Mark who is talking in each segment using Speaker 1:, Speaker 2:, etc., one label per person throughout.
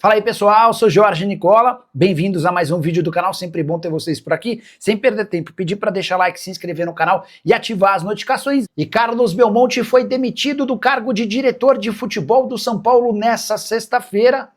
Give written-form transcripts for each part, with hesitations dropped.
Speaker 1: Fala aí pessoal, sou Jorge Nicola, bem-vindos a mais um vídeo do canal, sempre bom ter vocês por aqui. Sem perder tempo, pedir para deixar like, se inscrever no canal e ativar as notificações. E Carlos Belmonte foi demitido do cargo de diretor de futebol do São Paulo nessa sexta-feira,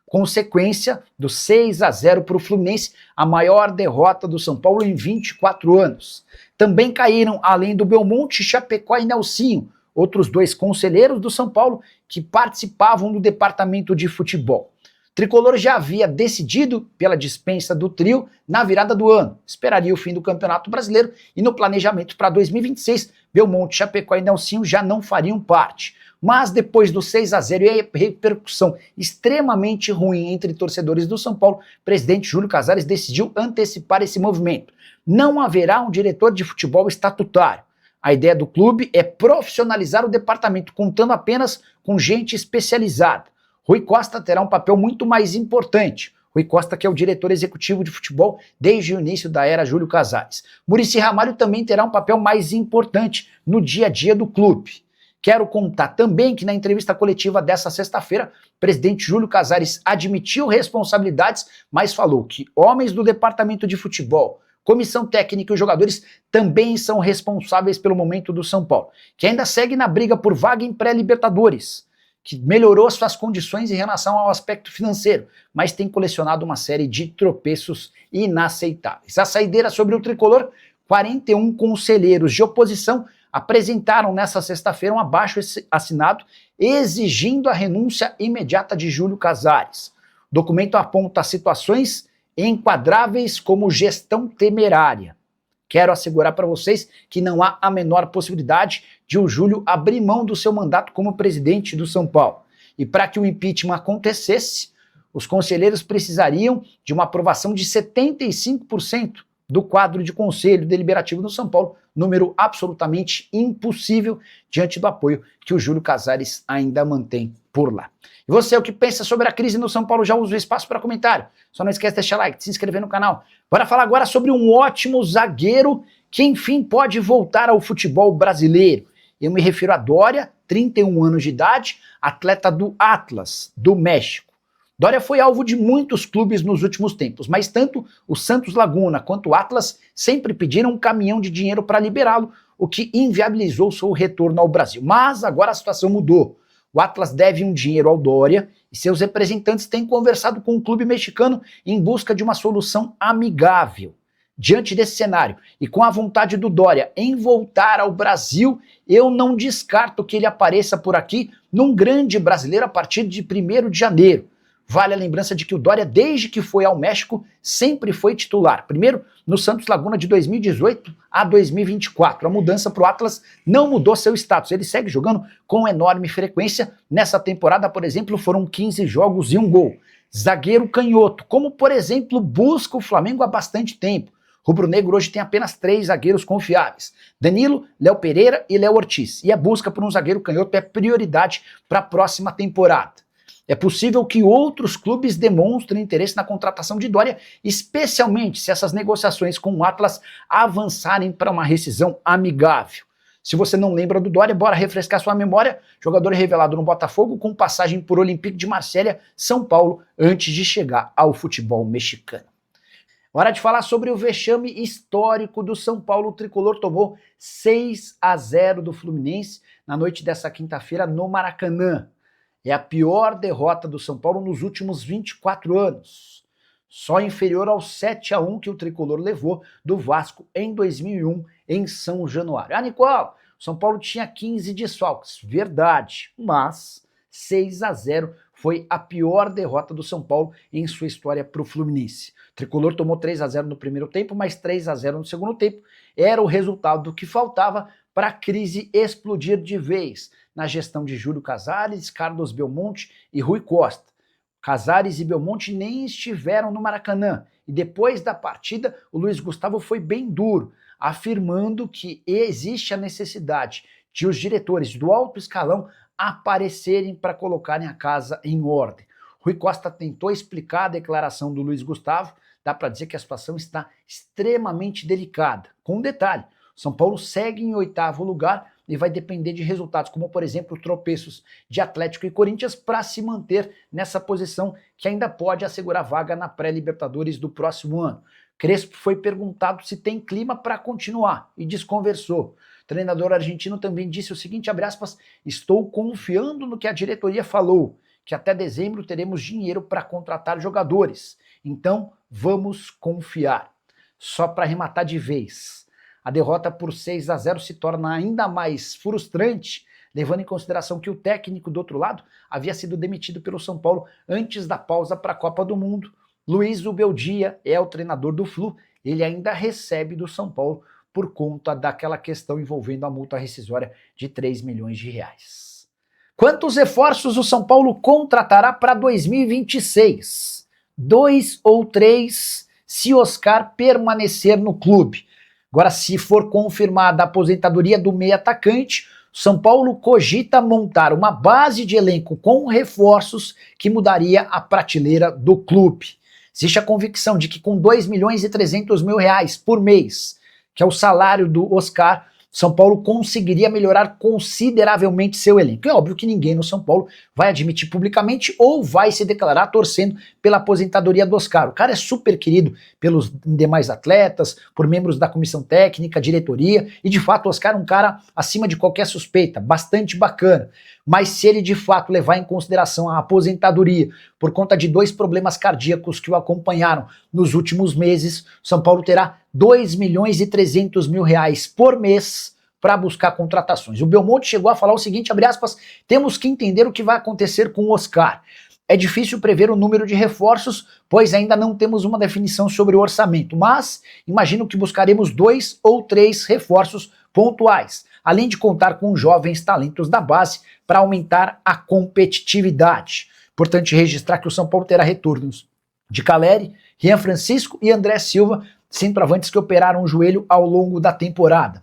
Speaker 1: consequência do 6-0 para o Fluminense, a maior derrota do São Paulo em 24 anos. Também caíram, além do Belmonte, Chapecó e Nelsinho, outros dois conselheiros do São Paulo que participavam do departamento de futebol. O Tricolor já havia decidido pela dispensa do trio na virada do ano. Esperaria o fim do Campeonato Brasileiro e no planejamento para 2026, Belmonte, Chapecó e Nelsinho já não fariam parte. Mas depois do 6-0 e a repercussão extremamente ruim entre torcedores do São Paulo, o presidente Júlio Casares decidiu antecipar esse movimento. Não haverá um diretor de futebol estatutário. A ideia do clube é profissionalizar o departamento, contando apenas com gente especializada. Rui Costa terá um papel muito mais importante. Rui Costa, que é o diretor executivo de futebol desde o início da era Júlio Casares. Muricy Ramalho também terá um papel mais importante no dia a dia do clube. Quero contar também que na entrevista coletiva dessa sexta-feira, o presidente Júlio Casares admitiu responsabilidades, mas falou que homens do departamento de futebol, comissão técnica e os jogadores também são responsáveis pelo momento do São Paulo, que ainda segue na briga por vaga em pré-Libertadores, que melhorou suas condições em relação ao aspecto financeiro, mas tem colecionado uma série de tropeços inaceitáveis. A saideira sobre o Tricolor, 41 conselheiros de oposição apresentaram nesta sexta-feira um abaixo-assinado exigindo a renúncia imediata de Júlio Casares. O documento aponta situações enquadráveis como gestão temerária. Quero assegurar para vocês que não há a menor possibilidade de o Júlio abrir mão do seu mandato como presidente do São Paulo. E para que o impeachment acontecesse, os conselheiros precisariam de uma aprovação de 75% do quadro de conselho deliberativo do São Paulo, número absolutamente impossível diante do apoio que o Júlio Casares ainda mantém por lá. E você, o que pensa sobre a crise no São Paulo? Já usa o espaço para comentário. Só não esquece de deixar like, de se inscrever no canal. Bora falar agora sobre um ótimo zagueiro que, enfim, pode voltar ao futebol brasileiro. Eu me refiro a Doria, 31 anos de idade, atleta do Atlas, do México. Doria foi alvo de muitos clubes nos últimos tempos, mas tanto o Santos Laguna quanto o Atlas sempre pediram um caminhão de dinheiro para liberá-lo, o que inviabilizou seu retorno ao Brasil. Mas agora a situação mudou. O Atlas deve um dinheiro ao Doria e seus representantes têm conversado com o clube mexicano em busca de uma solução amigável. Diante desse cenário e com a vontade do Doria em voltar ao Brasil, eu não descarto que ele apareça por aqui num grande brasileiro a partir de 1º de janeiro. Vale a lembrança de que o Doria, desde que foi ao México, sempre foi titular. Primeiro, no Santos Laguna de 2018 a 2024. A mudança para o Atlas não mudou seu status. Ele segue jogando com enorme frequência. Nessa temporada, por exemplo, foram 15 jogos e 1 gol. Zagueiro canhoto, como por exemplo busca o Flamengo há bastante tempo. Rubro-negro hoje tem apenas 3 zagueiros confiáveis: Danilo, Léo Pereira e Léo Ortiz. E a busca por um zagueiro canhoto é prioridade para a próxima temporada. É possível que outros clubes demonstrem interesse na contratação de Doria, especialmente se essas negociações com o Atlas avançarem para uma rescisão amigável. Se você não lembra do Doria, bora refrescar sua memória. Jogador revelado no Botafogo com passagem por Olympique de Marselha, São Paulo, antes de chegar ao futebol mexicano. Hora de falar sobre o vexame histórico do São Paulo. O Tricolor tomou 6-0 do Fluminense na noite dessa quinta-feira no Maracanã. É a pior derrota do São Paulo nos últimos 24 anos. Só inferior ao 7-1 que o Tricolor levou do Vasco em 2001 em São Januário. Ah, Nicola, o São Paulo tinha 15 desfalques, verdade, mas 6-0 foi a pior derrota do São Paulo em sua história para o Fluminense. O Tricolor tomou 3-0 no primeiro tempo, mais 3-0 no segundo tempo. Era o resultado que faltava para a crise explodir de vez na gestão de Júlio Casares, Carlos Belmonte e Rui Costa. Casares e Belmonte nem estiveram no Maracanã e depois da partida o Luiz Gustavo foi bem duro, afirmando que existe a necessidade de os diretores do alto escalão aparecerem para colocarem a casa em ordem. Rui Costa tentou explicar a declaração do Luiz Gustavo, dá para dizer que a situação está extremamente delicada. Com um detalhe: São Paulo segue em 8º lugar e vai depender de resultados, como por exemplo tropeços de Atlético e Corinthians, para se manter nessa posição que ainda pode assegurar vaga na pré-Libertadores do próximo ano. Crespo foi perguntado se tem clima para continuar e desconversou. O treinador argentino também disse o seguinte, abre aspas, estou confiando no que a diretoria falou, que até dezembro teremos dinheiro para contratar jogadores. Então, vamos confiar. Só para arrematar de vez. A derrota por 6-0 se torna ainda mais frustrante, levando em consideração que o técnico do outro lado havia sido demitido pelo São Paulo antes da pausa para a Copa do Mundo. Luiz Ubeldia é o treinador do Flu, ele ainda recebe do São Paulo por conta daquela questão envolvendo a multa rescisória de 3 milhões de reais. Quantos reforços o São Paulo contratará para 2026? 2 ou 3 se Oscar permanecer no clube. Agora, se for confirmada a aposentadoria do meio atacante, São Paulo cogita montar uma base de elenco com reforços que mudaria a prateleira do clube. Existe a convicção de que com 2 milhões e 300 mil reais por mês, que é o salário do Oscar, São Paulo conseguiria melhorar consideravelmente seu elenco. É óbvio que ninguém no São Paulo vai admitir publicamente ou vai se declarar torcendo pela aposentadoria do Oscar. O cara é super querido pelos demais atletas, por membros da comissão técnica, diretoria, e de fato o Oscar é um cara acima de qualquer suspeita, bastante bacana. Mas se ele de fato levar em consideração a aposentadoria por conta de 2 problemas cardíacos que o acompanharam nos últimos meses, São Paulo terá 2 milhões e 300 mil reais por mês para buscar contratações. O Belmonte chegou a falar o seguinte, abre aspas, temos que entender o que vai acontecer com o Oscar. É difícil prever o número de reforços, pois ainda não temos uma definição sobre o orçamento, mas imagino que buscaremos 2 ou 3 reforços pontuais, além de contar com jovens talentos da base para aumentar a competitividade. Importante registrar que o São Paulo terá retornos de Caleri, Rian Francisco e André Silva, centroavantes que operaram o joelho ao longo da temporada.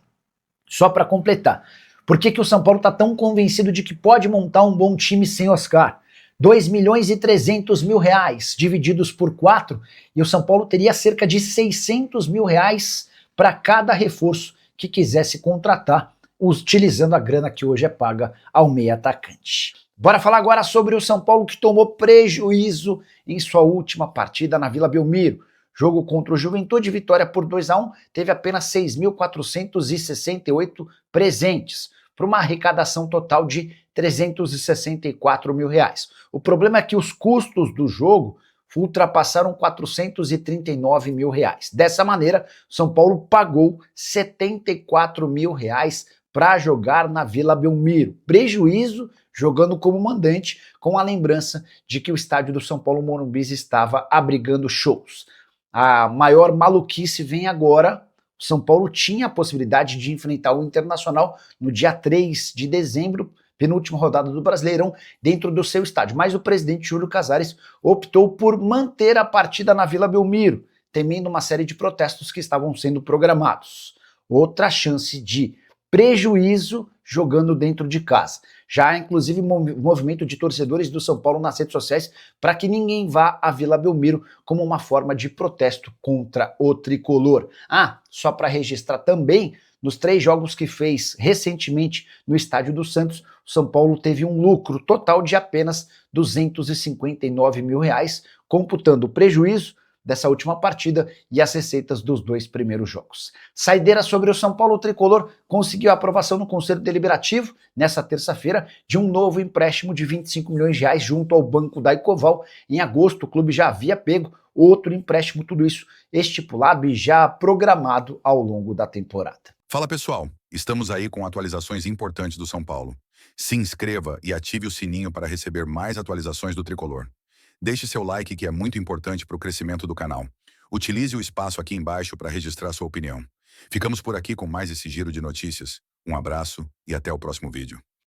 Speaker 1: Só para completar, por que o São Paulo está tão convencido de que pode montar um bom time sem Oscar? 2 milhões e 300 mil reais divididos por 4 e o São Paulo teria cerca de 600 mil reais para cada reforço que quisesse contratar, utilizando a grana que hoje é paga ao meio atacante. Bora falar agora sobre o São Paulo que tomou prejuízo em sua última partida na Vila Belmiro. Jogo contra o Juventude, vitória por 2-1, teve apenas 6.468 presentes, para uma arrecadação total de 364 mil reais. O problema é que os custos do jogo ultrapassaram 439 mil reais. Dessa maneira, São Paulo pagou 74 mil reais para jogar na Vila Belmiro. Prejuízo jogando como mandante, com a lembrança de que o estádio do São Paulo Morumbi estava abrigando shows. A maior maluquice vem agora. O São Paulo tinha a possibilidade de enfrentar o Internacional no dia 3 de dezembro, penúltima rodada do Brasileirão, dentro do seu estádio. Mas o presidente Júlio Casares optou por manter a partida na Vila Belmiro, temendo uma série de protestos que estavam sendo programados. Outra chance de prejuízo jogando dentro de casa. Já há, inclusive, movimento de torcedores do São Paulo nas redes sociais para que ninguém vá à Vila Belmiro como uma forma de protesto contra o tricolor. Ah, só para registrar também, nos 3 jogos que fez recentemente no Estádio do Santos, o São Paulo teve um lucro total de apenas 259 mil reais, computando o prejuízo dessa última partida e as receitas dos 2 primeiros jogos. Saideira sobre o São Paulo, o tricolor conseguiu a aprovação no Conselho Deliberativo, nessa terça-feira, de um novo empréstimo de 25 milhões de reais junto ao Banco da Ecoval. Em agosto, o clube já havia pego outro empréstimo, tudo isso estipulado e já programado ao longo da temporada.
Speaker 2: Fala pessoal, estamos aí com atualizações importantes do São Paulo. Se inscreva e ative o sininho para receber mais atualizações do tricolor. Deixe seu like, que é muito importante para o crescimento do canal. Utilize o espaço aqui embaixo para registrar sua opinião. Ficamos por aqui com mais esse giro de notícias. Um abraço e até o próximo vídeo.